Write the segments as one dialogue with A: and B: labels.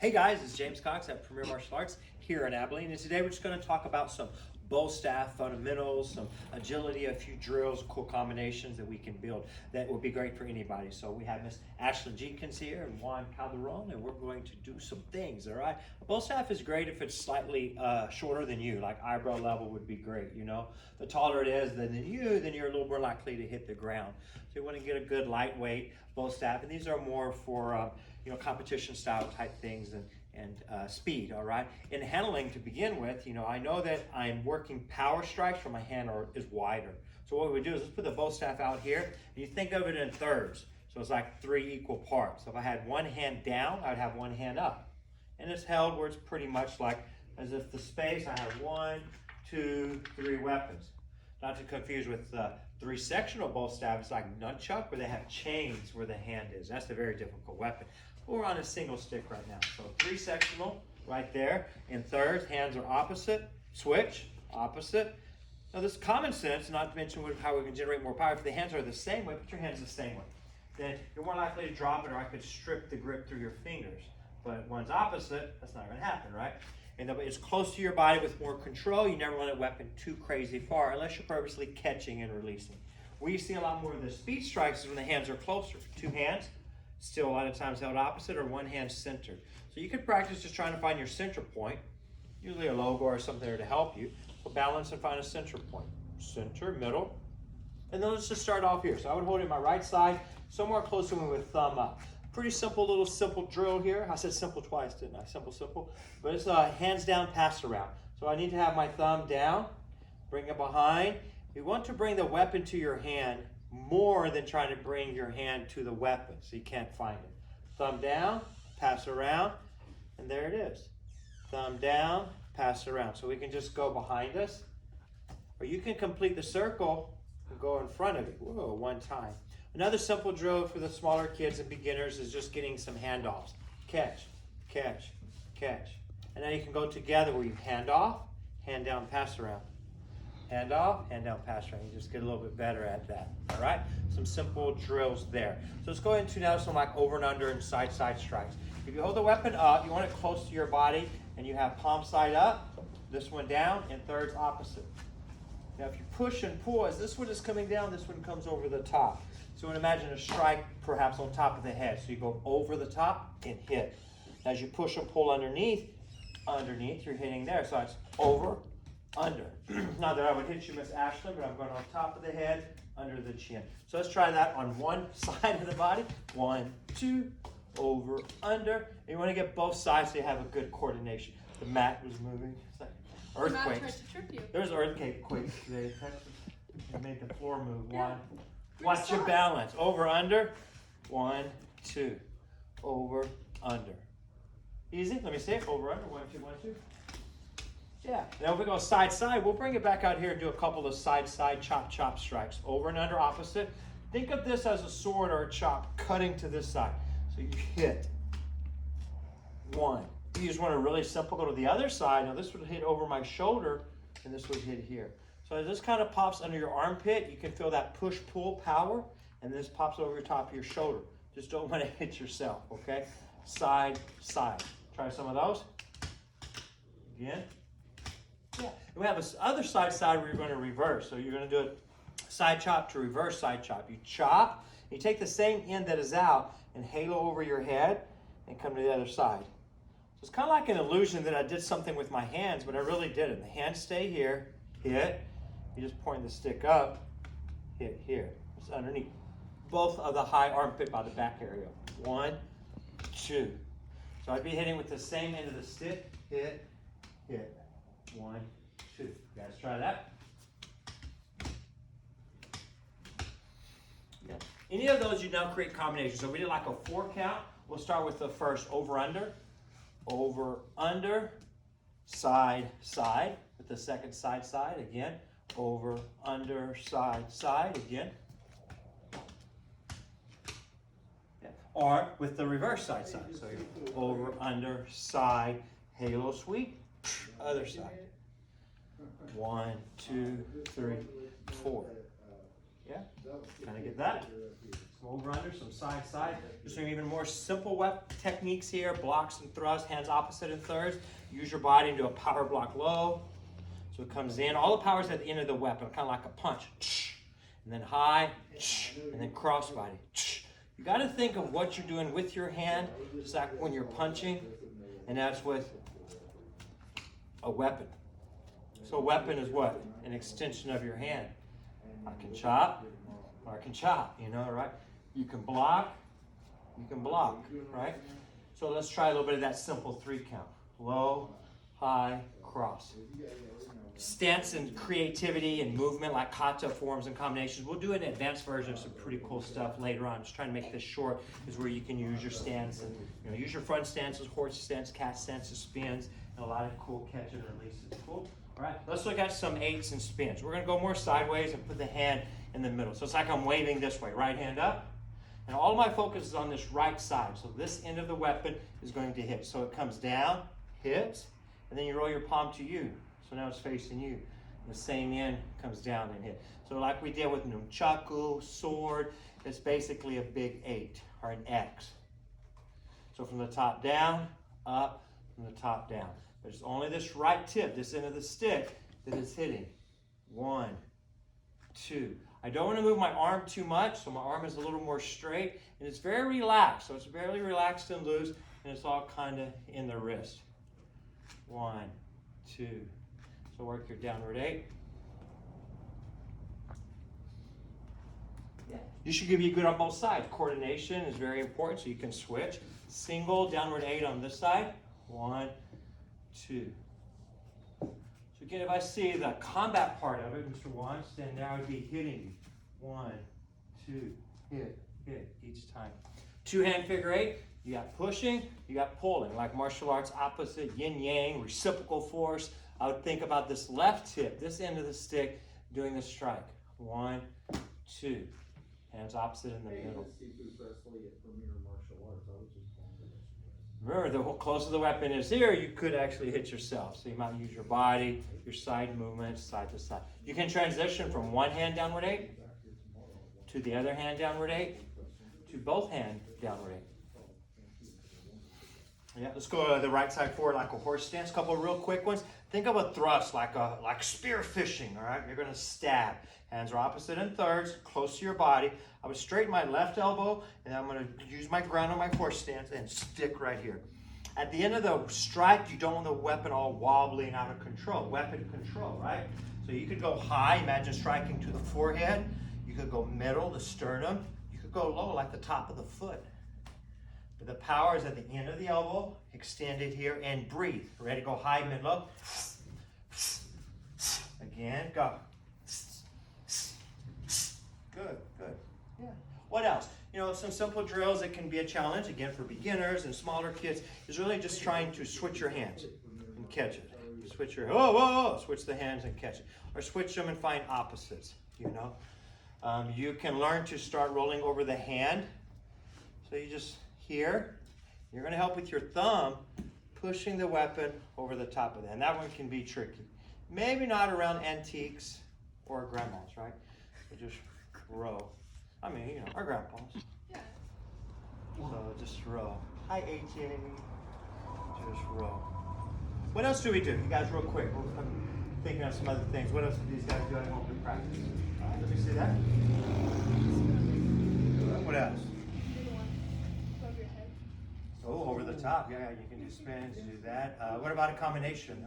A: Hey guys, it's James Cox at Premier Martial Arts here in Abilene, and today we're just going to talk about some bow staff fundamentals, some agility, a few drills, cool combinations that we can build that will be great for anybody. So we have Miss Ashley Jenkins here and Juan Calderon, and we're going to do some things, all right? A bow staff is great if it's slightly shorter than you, like eyebrow level would be great, you know? The taller it is than you, then you're a little more likely to hit the ground. So you want to get a good lightweight bow staff, and these are more for competition style type things and speed, all right? In handling to begin with, I know that I'm working power strikes where my hand is wider. So what we do is let's put the bow staff out here, and you think of it in thirds. So it's like 3 equal parts. So if I had one hand down, I would have one hand up. And it's held where it's pretty much like as if the space, I have 1, 2, 3 weapons. Not to confuse with three-sectional bow staff, it's like nunchuck where they have chains where the hand is. That's a very difficult weapon. We're on a single stick right now. So three-sectional right there. In thirds, hands are opposite. Switch, opposite. Now this is common sense, not to mention how we can generate more power. If the hands are the same way, put your hands the same way. Then you're more likely to drop it, or I could strip the grip through your fingers. But one's opposite, that's not gonna happen, right? And it's close to your body with more control. You never want a weapon too crazy far unless you're purposely catching and releasing. Where you see a lot more of the speed strikes is when the hands are closer. 2 hands, still a lot of times held opposite, or one hand centered. So you could practice just trying to find your center point, usually a logo or something there to help you. So balance and find a center point. Center, middle. And then let's just start off here. So I would hold it my right side, somewhere close to me with thumb up. Pretty simple drill here. I said simple twice, didn't I? Simple. But it's hands down, pass around. So I need to have my thumb down, bring it behind. You want to bring the weapon to your hand more than trying to bring your hand to the weapon so you can't find it. Thumb down, pass around, and there it is. Thumb down, pass around. So we can just go behind us, or you can complete the circle and go in front of it. Whoa, one time. Another simple drill for the smaller kids and beginners is just getting some handoffs. Catch, catch, catch. And now you can go together where you hand off, hand down, pass around. Hand off, hand down, pass around. You just get a little bit better at that, all right? Some simple drills there. So let's go into now some like over and under and side strikes. If you hold the weapon up, you want it close to your body, and you have palm side up, this one down, and thirds opposite. Now if you push and pull, as this one is coming down, this one comes over the top. So you want to imagine a strike perhaps on top of the head. So you go over the top and hit. As you push and pull underneath, you're hitting there. So it's over, under. Not that I would hit you, Miss Ashley, but I'm going on top of the head, under the chin. So let's try that on one side of the body. 1, 2, over, under. And you want to get both sides so you have a good coordination. The mat was moving. It's like earthquakes.
B: The mat tried to trip you.
A: There's earthquakes today. It made the floor move.
B: Yeah.
A: Watch your balance. Over, under. 1, 2. Over, under. Easy. Let me see it. Over, under. 1, 2, 1, 2. Yeah. Now if we go side, we'll bring it back out here and do a couple of side, chop strikes. Over and under, opposite. Think of this as a sword or a chop cutting to this side. So you hit. 1. You just want to really simple go to the other side. Now this would hit over my shoulder, and this would hit here. So as this kind of pops under your armpit, you can feel that push-pull power, and this pops over your top of your shoulder. Just don't want to hit yourself, okay? Side. Try some of those. Again. Yeah. And we have this other side where you're going to reverse. So you're going to do it side chop to reverse side chop. You chop, you take the same end that is out and halo over your head and come to the other side. So it's kind of like an illusion that I did something with my hands, but I really didn't. The hands stay here, hit. You just point the stick up, hit here. It's underneath both of the high armpit by the back area. 1, 2. So I'd be hitting with the same end of the stick, hit. 1, 2. You guys try that? Yeah. Any of those you now create combinations. So we did like a 4 count. We'll start with the first over, under, side, with the second side, again. Over, under, side, again. Yeah. Or with the reverse side. So you're over, under, side, halo sweep, other side. 1, 2, 3, 4. Yeah? Kind of get that? Some over under, some side side. There's some even more simple techniques here. Blocks and thrusts, hands opposite and thirds. Use your body into a power block low. So it comes in. All the power's at the end of the weapon, kind of like a punch. And then high, and then crossbody. You got to think of what you're doing with your hand, just like when you're punching, and that's with a weapon. So a weapon is what? An extension of your hand. I can chop, or I can chop, you know, right? You can block, right? So let's try a little bit of that simple 3 count. Low, high, cross. Stance and creativity and movement like kata forms and combinations. We'll do an advanced version of some pretty cool stuff later on. Just trying to make this short is where you can use your stance and use your front stances, horse stance, cat stances, spins, and a lot of cool catch and releases. Cool. All right. Let's look at some 8s and spins. We're going to go more sideways and put the hand in the middle. So it's like I'm waving this way. Right hand up. And all of my focus is on this right side. So this end of the weapon is going to hit. So it comes down, hits, and then you roll your palm to you. So now it's facing you. The same end comes down and hit. So like we did with nunchaku, sword, it's basically a big 8 or an X. So from the top down, up, from the top down. But it's only this right tip, this end of the stick, that is hitting. 1, 2. I don't want to move my arm too much, so my arm is a little more straight, and it's very relaxed. So it's very relaxed and loose, and it's all kind of in the wrist. 1, 2. So work your downward 8. You should be good on both sides. Coordination is very important, so you can switch. Single, downward 8 on this side. 1, 2. So again, if I see the combat part of it, Mr. Juan, stand there, I would be hitting you. 1, 2, hit each time. 2-hand figure 8. You got pushing, you got pulling, like martial arts opposite, yin-yang, reciprocal force. I would think about this left tip, this end of the stick, doing the strike. 1, 2. Hands opposite in the middle. Remember, the closer the weapon is here, you could actually hit yourself. So you might use your body, your side movement, side to side. You can transition from one hand downward 8 to the other hand downward 8 to both hand downward 8. Yeah, let's go to the right side forward like a horse stance. Couple of real quick ones. Think of a thrust like spear fishing, all right? You're going to stab. Hands are opposite in thirds, close to your body. I would straighten my left elbow, and I'm going to use my ground on my horse stance and stick right here. At the end of the strike, you don't want the weapon all wobbly and out of control. Weapon control, right? So you could go high, imagine striking to the forehead. You could go middle, the sternum. You could go low, like the top of the foot. But the power is at the end of the elbow, extend it here, and breathe. Ready to go high, mid, low. Again, go. Good, good. Yeah. What else? Some simple drills that can be a challenge, again, for beginners and smaller kids, is really just trying to switch your hands and catch it. Switch your, switch the hands and catch it. Or switch them and find opposites, You can learn to start rolling over the hand. So you just, here, you're going to help with your thumb, pushing the weapon over the top of the hand. That one can be tricky. Maybe not around antiques or grandmas, right? So just row. Our grandpas. Yeah. So just row. Hi, AJ. Just row. What else do we do? You guys, real quick. I'm thinking of some other things. What else do these guys do at home to practice? All right, let me see that. What else? Oh, over the top. Yeah, you can do spins, do that. What about a combination?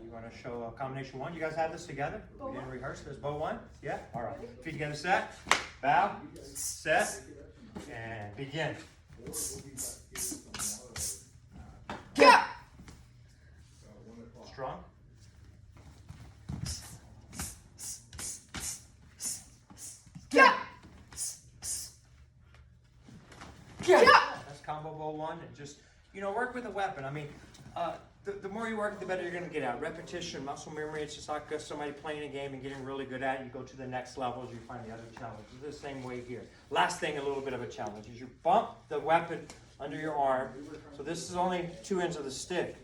A: You want to show a combination 1? You guys have this together? We didn't rehearse. There's bow 1. Yeah? All right. Feet together, set. Bow, set, and begin. Yeah! Strong. Yeah! Yeah! That's combo bow 1. And just, work with a weapon. The more you work, the better you're going to get at. Repetition, muscle memory, it's just like somebody playing a game and getting really good at it. You go to the next level as you find the other challenges. It's the same way here. Last thing, a little bit of a challenge, is you bump the weapon under your arm. So this is only 2 ends of the stick,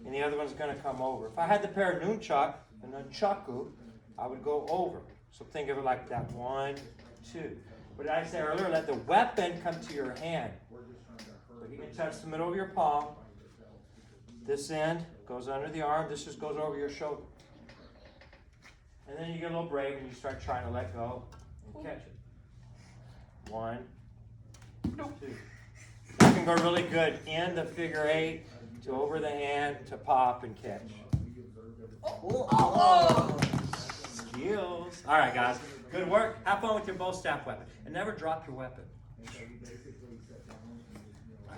A: and the other one's going to come over. If I had the pair of nunchaku, I would go over. So think of it like that. 1, 2. What did I say earlier? Let the weapon come to your hand. So you can touch the middle of your palm. This end goes under the arm. This just goes over your shoulder. And then you get a little brave and you start trying to let go and catch it. 1, 2. That can go really good in the figure 8 to over the hand to pop and catch. Oh. Skills. All right, guys. Good work. Have fun with your bow staff weapon. And never drop your weapon.